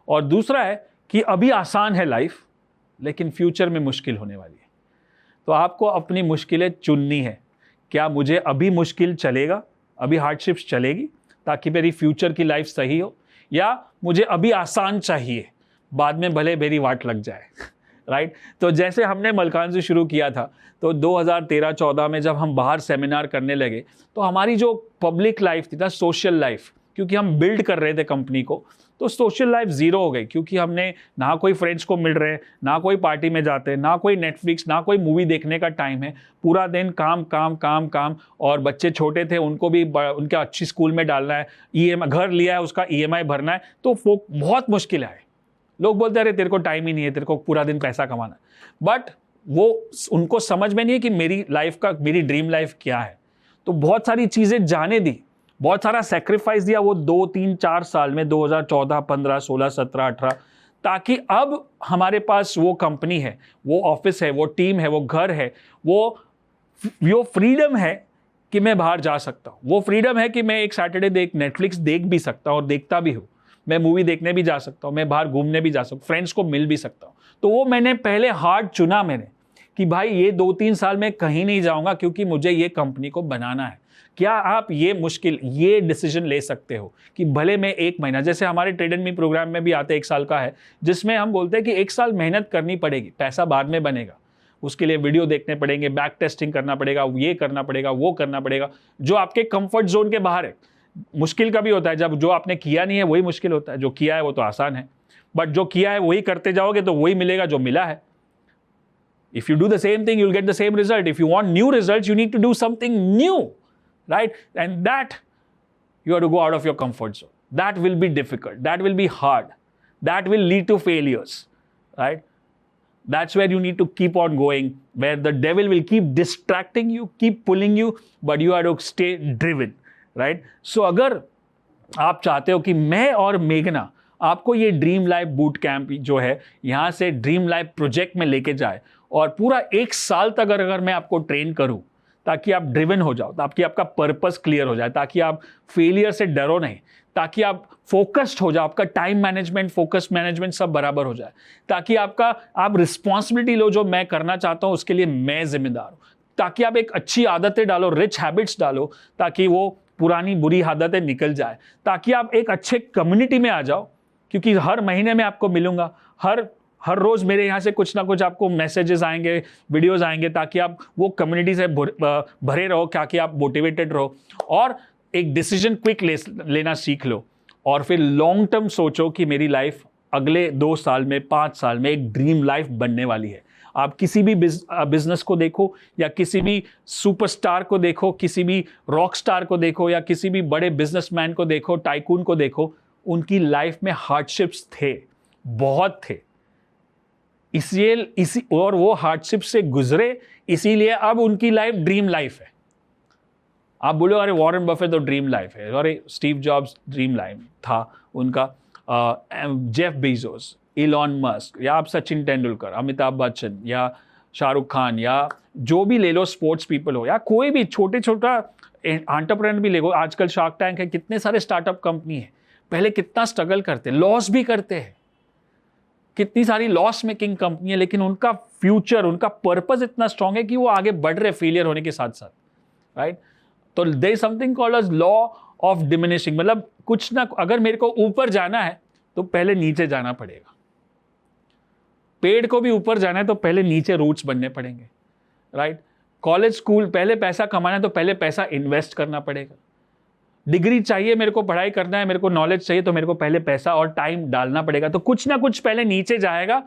और दूसरा है कि अभी आसान है लाइफ लेकिन फ्यूचर में मुश्किल होने वाली है। तो आपको अपनी मुश्किलें चुननी है, क्या मुझे अभी मुश्किल चलेगा, अभी हार्डशिप्स चलेगी ताकि मेरी फ्यूचर की लाइफ सही हो, या मुझे अभी आसान चाहिए, बाद में भले मेरी वाट लग जाए, राइट? तो जैसे हमने मलकान से शुरू किया था तो 2013-14 में जब हम बाहर सेमिनार करने लगे तो हमारी जो पब्लिक लाइफ थी ना, सोशल लाइफ, क्योंकि हम बिल्ड कर रहे थे कंपनी को, तो सोशल लाइफ ज़ीरो हो गई क्योंकि हमने ना कोई फ्रेंड्स को मिल रहे, ना कोई पार्टी में जाते, ना कोई नेटफ्लिक्स, ना कोई मूवी देखने का टाइम है, पूरा दिन काम काम काम काम। और बच्चे छोटे थे, उनको भी उनके अच्छी स्कूल में डालना है, EMI घर लिया है उसका EMI भरना है, तो वो बहुत मुश्किल है। लोग बोलते हैं अरे तेरे को टाइम ही नहीं है, तेरे को पूरा दिन पैसा कमाना है, बट वो उनको समझ में नहीं है कि मेरी लाइफ का, मेरी ड्रीम लाइफ क्या है। तो बहुत सारी चीज़ें जाने दी, बहुत सारा सेक्रीफाइस दिया वो 2, 3, 4 साल में, 2014, 15, 16, 17, 18, ताकि अब हमारे पास वो कंपनी है, वो ऑफिस है, वो टीम है, वो घर है, वो फ्रीडम है कि मैं बाहर जा सकता हूँ, वो फ्रीडम है कि मैं एक सैटरडे नेटफ्लिक्स देख भी सकता हूँ और देखता भी हूँ, मैं मूवी देखने भी जा सकता हूँ, मैं बाहर घूमने भी जा सकता हूँ, फ्रेंड्स को मिल भी सकता हूँ। तो वो मैंने पहले हार्ड चुना मैंने कि भाई ये 2-3 साल में कहीं नहीं जाऊँगा क्योंकि मुझे ये कंपनी को बनाना है। क्या आप ये डिसीजन ले सकते हो कि भले मैं 1 महीना, जैसे हमारे ट्रेड एंड मी प्रोग्राम में भी आते 1 साल का है, जिसमें हम बोलते हैं कि 1 साल मेहनत करनी पड़ेगी, पैसा बाद में बनेगा, उसके लिए वीडियो देखने पड़ेंगे, बैक टेस्टिंग करना पड़ेगा, ये करना पड़ेगा, वो करना पड़ेगा, जो आपके कंफर्ट जोन के बाहर है। मुश्किल का भी होता है, जब जो आपने किया नहीं है वही मुश्किल होता है, जो किया है वो तो आसान है, बट जो किया है वही करते जाओगे तो वही मिलेगा जो मिला है। If you do the same thing, you'll get the same result. If you want new results, you need to do something new, right? And that you have to go out of your comfort zone. That will be difficult. That will be hard. That will lead to failures, right? That's where you need to keep on going, where the devil will keep distracting you, keep pulling you, but you have to stay driven, right? So अगर आप चाहते हो कि मैं और मेघना आपको ये ड्रीम लाइफ बूट कैंप जो है यहाँ से ड्रीम लाइफ प्रोजेक्ट में लेके जाए और पूरा 1 साल तक अगर मैं आपको ट्रेन करूँ ताकि आप ड्रिवन हो जाओ, ताकि आपका पर्पस क्लियर हो जाए, ताकि आप फेलियर से डरो नहीं, ताकि आप फोकस्ड हो जाओ, आपका टाइम मैनेजमेंट, फोकस मैनेजमेंट सब बराबर हो जाए, ताकि आप रिस्पॉन्सिबिलिटी लो, जो मैं करना चाहता हूँ उसके लिए मैं जिम्मेदार हूँ, ताकि आप एक अच्छी आदतें डालो, रिच हैबिट्स डालो, ताकि वो पुरानी बुरी आदतें निकल जाए, ताकि आप एक अच्छे कम्युनिटी में आ जाओ, क्योंकि हर महीने में आपको मिलूंगा, हर रोज़ मेरे यहाँ से कुछ ना कुछ आपको मैसेजेस आएंगे, वीडियोस आएंगे, ताकि आप वो कम्युनिटी से भरे रहो, ताकि आप मोटिवेटेड रहो और एक डिसीजन क्विक लेना सीख लो, और फिर लॉन्ग टर्म सोचो कि मेरी लाइफ अगले 2 साल में, 5 साल में एक ड्रीम लाइफ बनने वाली है। आप किसी भी बिजनेस को देखो या किसी भी सुपरस्टार को देखो, किसी भी रॉक स्टार को देखो या किसी भी बड़े बिजनेसमैन को देखो, टाइकून को देखो, उनकी लाइफ में हार्डशिप्स थे, बहुत थे। इसी और वो हार्डशिप से गुजरे, इसीलिए अब उनकी लाइफ ड्रीम लाइफ है। आप बोलो अरे वॉरेन बफेट तो ड्रीम लाइफ है, अरे स्टीव जॉब्स ड्रीम लाइफ था उनका, जेफ बेजोस, इलॉन मस्क, या आप सचिन तेंदुलकर, अमिताभ बच्चन या शाहरुख खान, या जो भी ले लो, स्पोर्ट्स पीपल हो या कोई भी छोटा एंटरप्रेन्योर भी ले लो। आजकल शार्क टैंक है, कितने सारे स्टार्टअप कंपनी है, पहले कितना स्ट्रगल करते, लॉस भी करते हैं, कितनी सारी लॉस मेकिंग कंपनी है, लेकिन उनका फ्यूचर, उनका पर्पस इतना स्ट्रांग है कि वो आगे बढ़ रहे फेलियर होने के साथ साथ, राइट। तो there is something called as law of diminishing, मतलब कुछ ना, अगर मेरे को ऊपर जाना है तो पहले नीचे जाना पड़ेगा। पेड़ को भी ऊपर जाना है तो पहले नीचे रूट्स बनने पड़ेंगे, राइट। कॉलेज स्कूल, पहले पैसा कमाना है तो पहले पैसा इन्वेस्ट करना पड़ेगा। डिग्री चाहिए, मेरे को पढ़ाई करना है, मेरे को नॉलेज चाहिए, तो मेरे को पहले पैसा और टाइम डालना पड़ेगा। तो कुछ ना कुछ पहले नीचे जाएगा,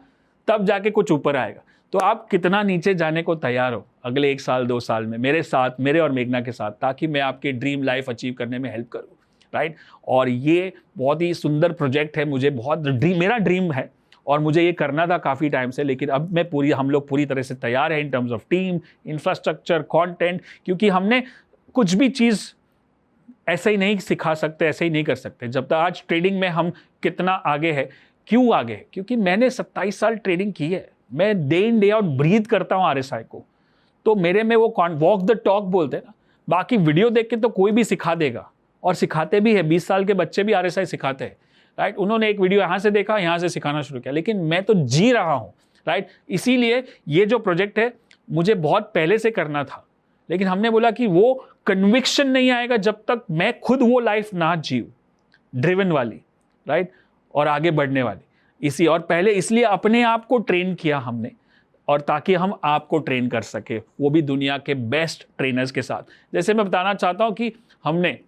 तब जाके कुछ ऊपर आएगा। तो आप कितना नीचे जाने को तैयार हो अगले 1 साल 2 साल में मेरे साथ, मेरे और मेघना के साथ, ताकि मैं आपके ड्रीम लाइफ अचीव करने में हेल्प करूँ, राइट। और ये बहुत ही सुंदर प्रोजेक्ट है, मुझे बहुत मेरा ड्रीम है और मुझे ये करना था काफ़ी टाइम से, लेकिन अब हम लोग पूरी तरह से तैयार हैं इन terms of team, infrastructure, content, क्योंकि हमने कुछ भी चीज़ ऐसे ही नहीं सिखा सकते, ऐसे ही नहीं कर सकते। जब तक आज ट्रेडिंग में हम कितना आगे है, क्यों आगे है? क्योंकि मैंने 27 साल ट्रेडिंग की है, मैं day in day out breathe करता हूँ RSI को, तो मेरे में वो वॉक द टॉक बोलते हैं ना। बाकी वीडियो देख के तो कोई भी सिखा देगा, और सिखाते भी है, 20 साल के बच्चे भी RSI सिखाते हैं, राइट। उन्होंने एक वीडियो यहाँ से देखा, यहाँ से सिखाना शुरू किया, लेकिन मैं तो जी रहा हूँ, राइट। इसीलिए ये जो प्रोजेक्ट है मुझे बहुत पहले से करना था, लेकिन हमने बोला कि वो कन्विक्शन नहीं आएगा जब तक मैं खुद वो लाइफ ना जीव, ड्रिवन वाली, राइट, और आगे बढ़ने वाली। और पहले इसलिए अपने आप को ट्रेन किया हमने, और ताकि हम आपको ट्रेन कर सके, वो भी दुनिया के बेस्ट ट्रेनर्स के साथ। जैसे मैं बताना चाहता हूँ कि हमने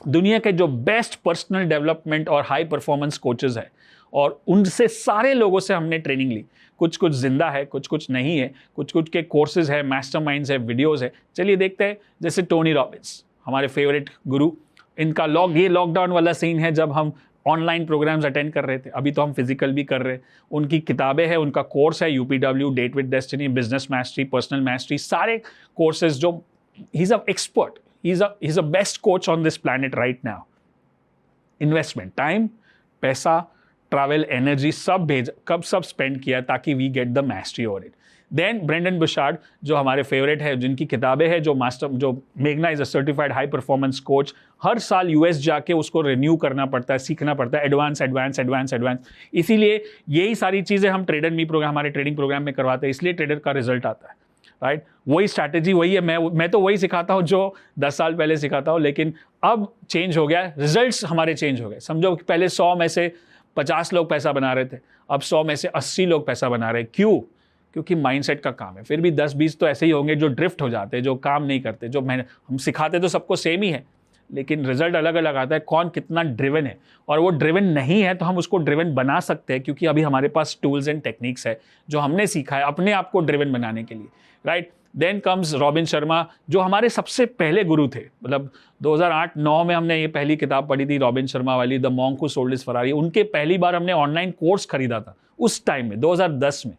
दुनिया के जो बेस्ट पर्सनल डेवलपमेंट और हाई परफॉर्मेंस कोचेस हैं, और उनसे सारे लोगों से हमने ट्रेनिंग ली। कुछ कुछ जिंदा है, कुछ कुछ नहीं है, कुछ कुछ के कोर्सेज है, मास्टरमाइंड्स है, वीडियोस है। चलिए देखते हैं। जैसे टोनी रॉबिन्स, हमारे फेवरेट गुरु, इनका ये लॉकडाउन वाला सीन है जब हम ऑनलाइन प्रोग्राम्स अटेंड कर रहे थे, अभी तो हम फिजिकल भी कर रहे हैं। उनकी किताबें हैं, उनका कोर्स है UPW, date with destiny, business mastery, personal mastery, सारे कोर्सेज जो he is a expert, he is a best coach on this planet right now. Investment, time, पैसा, ट्रैवल, एनर्जी सब स्पेंड किया ताकि we get the mastery over it. Then Brendon Burchard, जो हमारे favourite है, जिनकी किताबें हैं, जो मेघना is a certified high performance coach, हर साल US जाके उसको रिन्यू करना पड़ता है, सीखना पड़ता है, एडवांस। इसीलिए यही सारी चीज़ें हम ट्रेडर मी प्रोग्राम, हमारे ट्रेडिंग प्रोग्राम में करवाते हैं, इसलिए ट्रेडर का रिजल्ट आता है, राइट। वही स्ट्रैटेजी वही है, मैं तो वही सिखाता हूँ जो 10 साल पहले सिखाता हूँ, लेकिन अब चेंज हो गया, रिजल्ट्स हमारे चेंज हो गए। समझो कि पहले 100 में से 50 लोग पैसा बना रहे थे, अब 100 में से 80 लोग पैसा बना रहे हैं। क्यों? क्योंकि माइंडसेट का काम है। फिर भी 10-20 तो ऐसे ही होंगे जो ड्रिफ्ट हो जाते हैं, जो काम नहीं करते, जो हम सिखाते तो सबको सेम ही है, लेकिन रिजल्ट अलग अलग आता है, कौन कितना ड्रिवन है। और वो ड्रिवन नहीं है तो हम उसको ड्रिवन बना सकते हैं, क्योंकि अभी हमारे पास टूल्स एंड टेक्निक्स है जो हमने सीखा है अपने आप को ड्रिवन बनाने के लिए, right. Then comes Robin Sharma, जो हमारे सबसे पहले गुरु थे। मतलब 2008-9 में हमने ये पहली किताब पढ़ी थी रॉबिन शर्मा वाली, the monk who sold his Ferrari. उनके पहली बार हमने ऑनलाइन कोर्स खरीदा था उस टाइम में, 2010 में,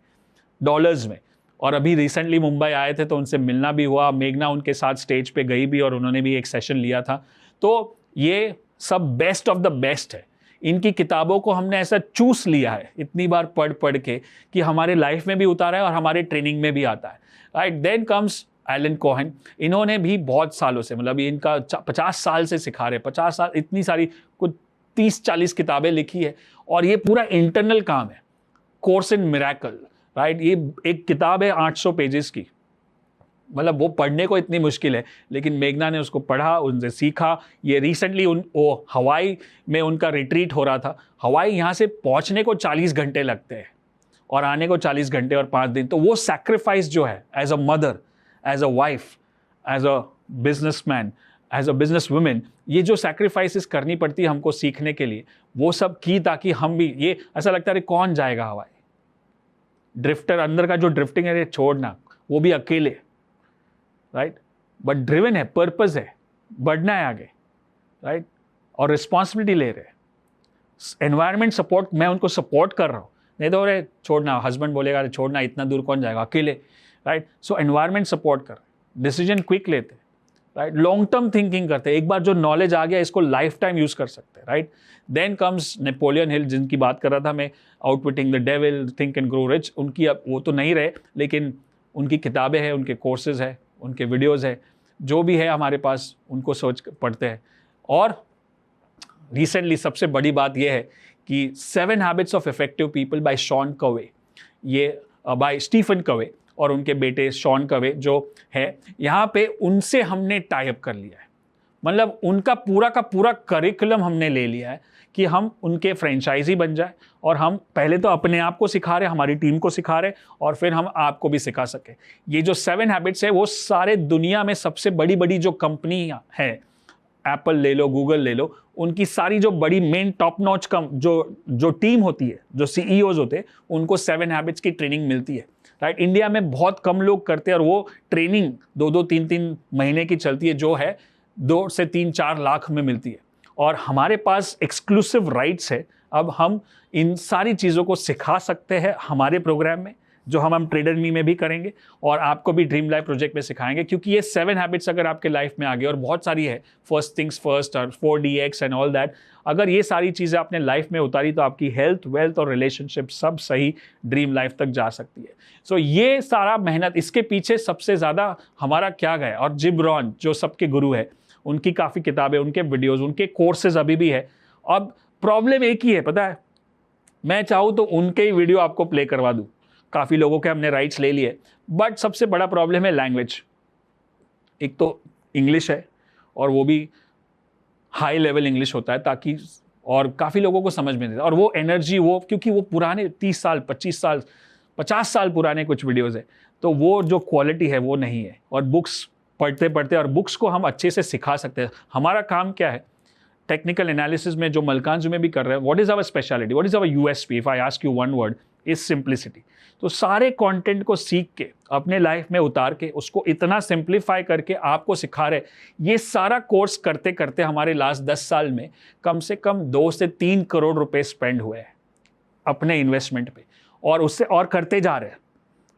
डॉलर्स में। और अभी रिसेंटली मुंबई आए थे तो उनसे मिलना भी हुआ, मेघना उनके साथ स्टेज पे गई भी और उन्होंने भी एक सेशन लिया था। तो ये सब बेस्ट ऑफ द बेस्ट है। इनकी किताबों को हमने ऐसा चूस लिया है इतनी बार पढ़ के कि हमारे लाइफ में भी उतारा है और हमारे ट्रेनिंग में भी आता है, right. Then comes Alan Cohen, इन्होंने भी बहुत सालों से, मतलब इनका 50 साल से सिखा रहे, 50 साल, इतनी सारी कुछ 30-40 किताबें लिखी है, और ये पूरा इंटरनल काम है, कोर्स इन मिरेकल, राइट। ये एक किताब है 800 पेजेस की, मतलब वो पढ़ने को इतनी मुश्किल है, लेकिन मेघना ने उसको पढ़ा, उनसे सीखा। ये रिसेंटली वो हवाई में उनका रिट्रीट हो रहा था। हवाई यहाँ से पहुँचने को 40 घंटे लगते हैं और आने को 40 घंटे और 5 दिन। तो वो सैक्रिफाइस जो है, as a mother, as a wife, as a businessman, as a business women, ये जो सैक्रिफाइसेस करनी पड़ती है हमको सीखने के लिए, वो सब की ताकि हम भी, ये ऐसा लगता है कौन जाएगा हवाई, ड्रिफ्टर अंदर का जो ड्रिफ्टिंग है छोड़ना, वो भी अकेले, राइट, बट ड्रिवन है, पर्पस है, बढ़ना है आगे, राइट, और रिस्पॉन्सिबिलिटी ले रहे हैं। एनवायरमेंट सपोर्ट, मैं उनको सपोर्ट कर रहा हूँ, नहीं तो अरे छोड़ना, हस्बैंड बोलेगा छोड़ना, इतना दूर कौन जाएगा अकेले, राइट। सो एनवायरनमेंट सपोर्ट कर, डिसीजन क्विक लेते, राइट, लॉन्ग टर्म थिंकिंग करते, एक बार जो नॉलेज आ गया इसको लाइफ टाइम यूज कर सकते हैं, right. Then comes Napoleon Hill, जिनकी बात कर रहा था मैं, outwitting the devil, think and grow rich. उनकी अब वो तो नहीं रहे, लेकिन उनकी किताबें हैं, उनके कोर्सेज है, उनके वीडियोज़ है, जो भी है हमारे पास उनको सोच पढ़ते हैं। और रिसेंटली सबसे बड़ी बात यह है कि 7 habits of effective people by Sean Covey, ये बाय स्टीफन कवे और उनके बेटे शॉन कवे जो है, यहाँ पे उनसे हमने टाई अप कर लिया है। मतलब उनका पूरा का पूरा करिकुलम हमने ले लिया है कि हम उनके फ्रेंचाइजी बन जाए, और हम पहले तो अपने आप को सिखा रहे, हमारी टीम को सिखा रहे, और फिर हम आपको भी सिखा सके। ये जो 7 हैबिट्स है वो सारे दुनिया में सबसे बड़ी बड़ी जो कंपनियां हैं, एप्पल ले लो, गूगल ले लो, उनकी सारी जो बड़ी मेन टॉप नॉच जो टीम होती है, जो CEOs होते हैं, उनको 7 हैबिट्स की ट्रेनिंग मिलती है, राइट। इंडिया में बहुत कम लोग करते हैं, और वो ट्रेनिंग 2-2, 3-3 महीने की चलती है, जो है 2 से 3-4 लाख में मिलती है। और हमारे पास एक्सक्लूसिव राइट्स है, अब हम इन सारी चीज़ों को सिखा सकते हैं हमारे प्रोग्राम में, जो हम ट्रेडर मी में भी करेंगे, और आपको भी ड्रीम लाइफ प्रोजेक्ट में सिखाएंगे। क्योंकि ये 7 हैबिट्स अगर आपके लाइफ में आ गए, और बहुत सारी है, फर्स्ट थिंग्स फर्स्ट और 4DX एंड ऑल दैट, अगर ये सारी चीज़ें आपने लाइफ में उतारी तो आपकी हेल्थ, वेल्थ और रिलेशनशिप सब सही ड्रीम लाइफ तक जा सकती है। सो ये सारा मेहनत, इसके पीछे सबसे ज़्यादा हमारा क्या गया, और जिम रॉन जो सबके गुरु है, उनकी काफ़ी किताबें, उनके वीडियोज़, उनके कोर्सेज अभी भी है। अब प्रॉब्लम एक ही है, पता है, मैं चाहूँ तो उनके ही वीडियो आपको प्ले करवा दूँ, काफ़ी लोगों के हमने राइट्स ले लिए, बट सबसे बड़ा प्रॉब्लम है लैंग्वेज। एक तो इंग्लिश है, और वो भी हाई लेवल इंग्लिश होता है, ताकि और काफ़ी लोगों को समझ में नहीं आता, और वो एनर्जी, वो क्योंकि वो पुराने 30 साल 25 साल 50 साल पुराने कुछ वीडियोज़ है, तो वो जो क्वालिटी है वो नहीं है। और बुक्स पढ़ते पढ़ते, और बुक्स को हम अच्छे से सिखा सकते हैं। हमारा काम क्या है, टेक्निकल एनालिसिस में जो मलकानजू में भी कर रहे हैं, what is our speciality, what is our USP, if I ask you one word, is simplicity. तो सारे कंटेंट को सीख के, अपने लाइफ में उतार के, उसको इतना सिंप्लीफाई करके आपको सिखा रहे। ये सारा कोर्स करते करते हमारे लास्ट 10 साल में कम से कम 2 से 3 करोड़ रुपए स्पेंड हुए हैं अपने इन्वेस्टमेंट पे, और उससे और करते जा रहे हैं,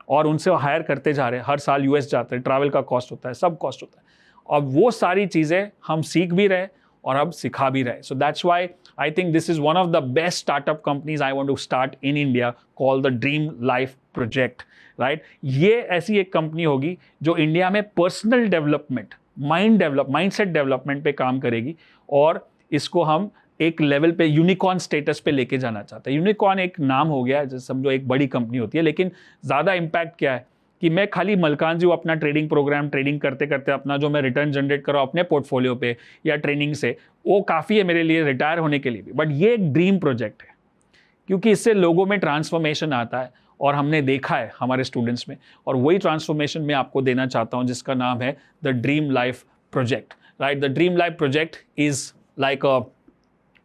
और उनसे हायर करते जा रहे हैं। हर साल US जाते हैं, ट्रैवल का कॉस्ट होता है, सब कॉस्ट होता है। अब वो सारी चीज़ें हम सीख भी रहे और अब सिखा भी रहे। So that's why I think this is one of the best startup companies I want to start in India, called the dream life project, right. ये ऐसी एक कंपनी होगी जो इंडिया में पर्सनल डेवलपमेंट, माइंडसेट डेवलपमेंट पे काम करेगी, और इसको हम एक लेवल पे यूनिकॉर्न स्टेटस पे लेके जाना चाहते हैं। यूनिकॉर्न एक नाम हो गया है, जैसे समझो एक बड़ी कंपनी होती है, लेकिन ज़्यादा इम्पैक्ट क्या है कि मैं खाली मलकानजू अपना ट्रेडिंग प्रोग्राम ट्रेडिंग करते करते अपना जो मैं रिटर्न जनरेट कर रहा हूँ अपने पोर्टफोलियो पे या ट्रेनिंग से, वो काफ़ी है मेरे लिए रिटायर होने के लिए भी। बट ये एक ड्रीम प्रोजेक्ट है, क्योंकि इससे लोगों में ट्रांसफॉर्मेशन आता है, और हमने देखा है हमारे स्टूडेंट्स में, और वही ट्रांसफॉर्मेशन मैं आपको देना चाहता हूँ, जिसका नाम है the dream life project, right. The dream life project is like a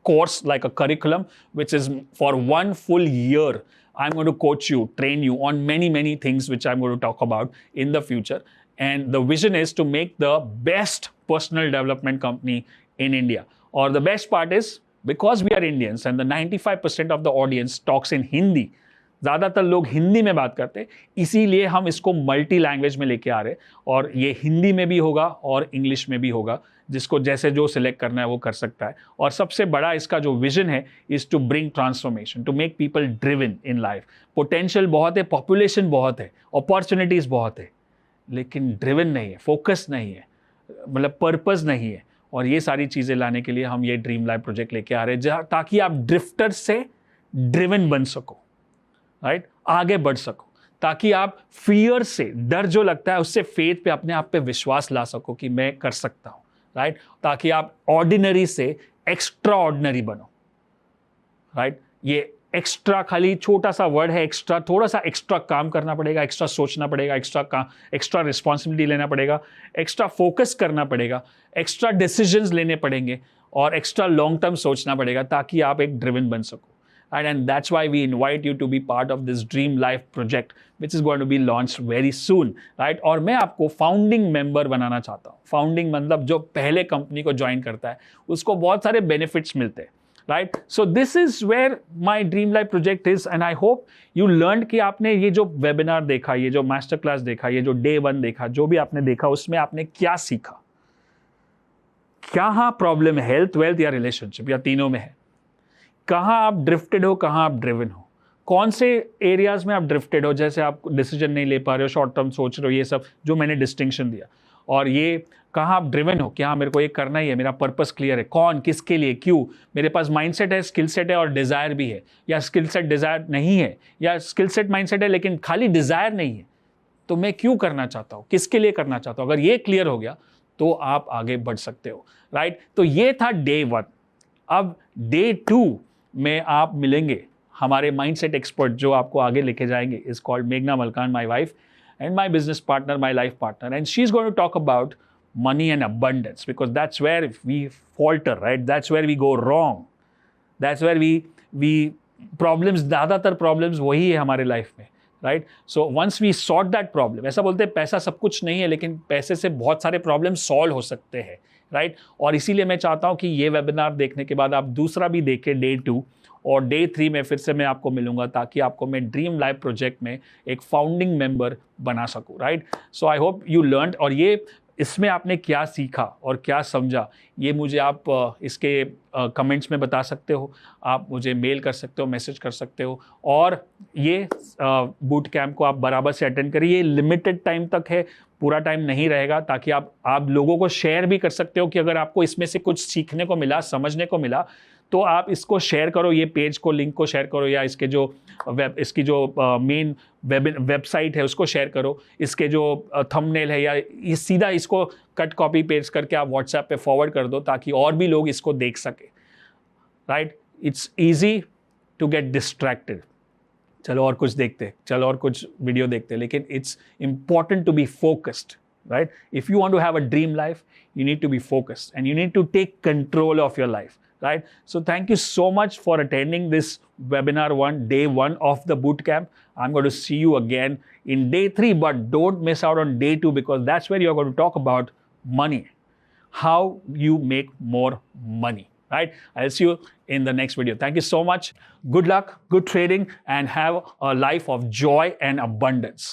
course, like a curriculum, which is for 1 full year. I'm going to coach you, train you on many things which I'm going to talk about in the future. And the vision is to make the best personal development company in India. Or the best part is, because we are Indians and the 95% of the audience talks in Hindi, ज़्यादातर लोग हिंदी में बात करते हैं, इसीलिए हम इसको multi language में लेके आ रहे हैं, और ये हिंदी में भी होगा और इंग्लिश में भी होगा, जिसको जैसे जो सिलेक्ट करना है वो कर सकता है। और सबसे बड़ा इसका जो विजन है is to bring transformation, to make people driven in life. Potential बहुत है, पॉपुलेशन बहुत है, अपॉर्चुनिटीज़ बहुत है, लेकिन ड्रिवन नहीं है, फोकस नहीं है, मतलब पर्पस नहीं है। और ये सारी चीज़ें लाने के लिए हम ये ड्रीम लाइफ प्रोजेक्ट लेके आ रहे हैं, ताकि आप ड्रिफ्टर से ड्रिवन बन सको, राइट, आगे बढ़ सको, ताकि आप फियर से, डर जो लगता है उससे फेथ पे, अपने आप पे विश्वास ला सको कि मैं कर सकता हूँ, राइट, ताकि आप ऑर्डिनरी से एक्स्ट्रा ऑर्डिनरी बनो, राइट। ये एक्स्ट्रा खाली छोटा सा वर्ड है, एक्स्ट्रा, थोड़ा सा एक्स्ट्रा काम करना पड़ेगा, एक्स्ट्रा सोचना पड़ेगा, एक्स्ट्रा रिस्पॉन्सिबिलिटी लेना पड़ेगा, एक्स्ट्रा फोकस करना पड़ेगा, एक्स्ट्रा डिसीजंस लेने पड़ेंगे, और एक्स्ट्रा लॉन्ग टर्म सोचना पड़ेगा, ताकि आप एक ड्रिवन बन सको। right? And that's why we invite you to be part of this Dream Life project, which is going to be launched very soon, right? और मैं आपको फाउंडिंग मेंबर बनाना चाहता हूँ. फाउंडिंग मतलब जो पहले कंपनी को ज्वाइन करता है उसको बहुत सारे बेनिफिट्स मिलते हैं, right? So this is where my Dream Life project is, and I hope you learned कि आपने ये जो वेबिनार देखा, ये जो मास्टर क्लास देखा, ये जो डे 1 देखा, जो भी आपने देखा उसमें आपने क्या सीखा. कहाँ प्रॉब्लम है, हेल्थ, वेल्थ या रिलेशनशिप या तीनों में है. कहाँ आप ड्रिफ्टेड हो, कहाँ आप ड्रिवन हो, कौन से एरियाज में आप ड्रिफ्टेड हो, जैसे आप डिसीजन नहीं ले पा रहे हो, शॉर्ट टर्म सोच रहे हो, ये सब जो मैंने डिस्टिंक्शन दिया. और ये कहाँ आप ड्रिवन हो, क्या मेरे को ये करना ही है, मेरा पर्पस क्लियर है, कौन, किसके लिए, क्यों, मेरे पास माइंडसेट है, स्किल सेट है और डिज़ायर भी है, या स्किल सेट डिज़ायर नहीं है, या स्किल सेट माइंडसेट है लेकिन खाली डिज़ायर नहीं है, तो मैं क्यों करना चाहता हूँ, किसके लिए करना चाहता हूँ. अगर ये क्लियर हो गया तो आप आगे बढ़ सकते हो, राइट. तो ये था डे 1. अब डे 2 में आप मिलेंगे हमारे माइंडसेट एक्सपर्ट जो आपको आगे लेके जाएंगे. इज कॉल्ड मेघना Malkan, my wife and my business partner, my life partner, and she's going to talk about money and abundance, because that's where we falter, right? That's where we go wrong. That's where we problems, ज़्यादातर problems वही है हमारे life में, right? So once we sort that problem, ऐसा बोलते हैं पैसा सब कुछ नहीं है, लेकिन पैसे से बहुत सारे problems solve हो सकते हैं, right? और इसीलिए मैं चाहता हूँ कि ये वेबिनार देखने के बाद आप दूसरा भी देखें, डे 2, और डे 3 में फिर से मैं आपको मिलूंगा, ताकि आपको मैं ड्रीम लाइफ प्रोजेक्ट में एक फाउंडिंग मेंबर बना सकूं, right. So I hope you learn. और ये इसमें आपने क्या सीखा और क्या समझा, ये मुझे आप इसके कमेंट्स में बता सकते हो, आप मुझे मेल कर सकते हो, मैसेज कर सकते हो. और ये बूट कैंप को आप बराबर से अटेंड करिए. ये लिमिटेड टाइम तक है, पूरा टाइम नहीं रहेगा, ताकि आप लोगों को शेयर भी कर सकते हो कि अगर आपको इसमें से कुछ सीखने को मिला, समझने को मिला, तो आप इसको शेयर करो, ये पेज को, लिंक को शेयर करो, या इसके जो इसकी जो मेन वेबसाइट है उसको शेयर करो, इसके जो थंबनेल है, या सीधा इसको कट कॉपी पेस्ट करके आप व्हाट्सएप पे फॉरवर्ड कर दो, ताकि और भी लोग इसको देख सके, right. It's easy to get distracted. चलो और कुछ देखते, चलो और कुछ वीडियो देखते, लेकिन it's important to be focused, right? If you want to have a dream life, you need to be focused and you need to take control of your life, right? So thank you so much for attending this webinar day 1 of the boot camp. I'm going to see you again in day 3, but don't miss out on day 2, because that's where you're going to talk about money, how you make more money, right? I'll see you in the next video. Thank you so much. Good luck, good trading, and have a life of joy and abundance.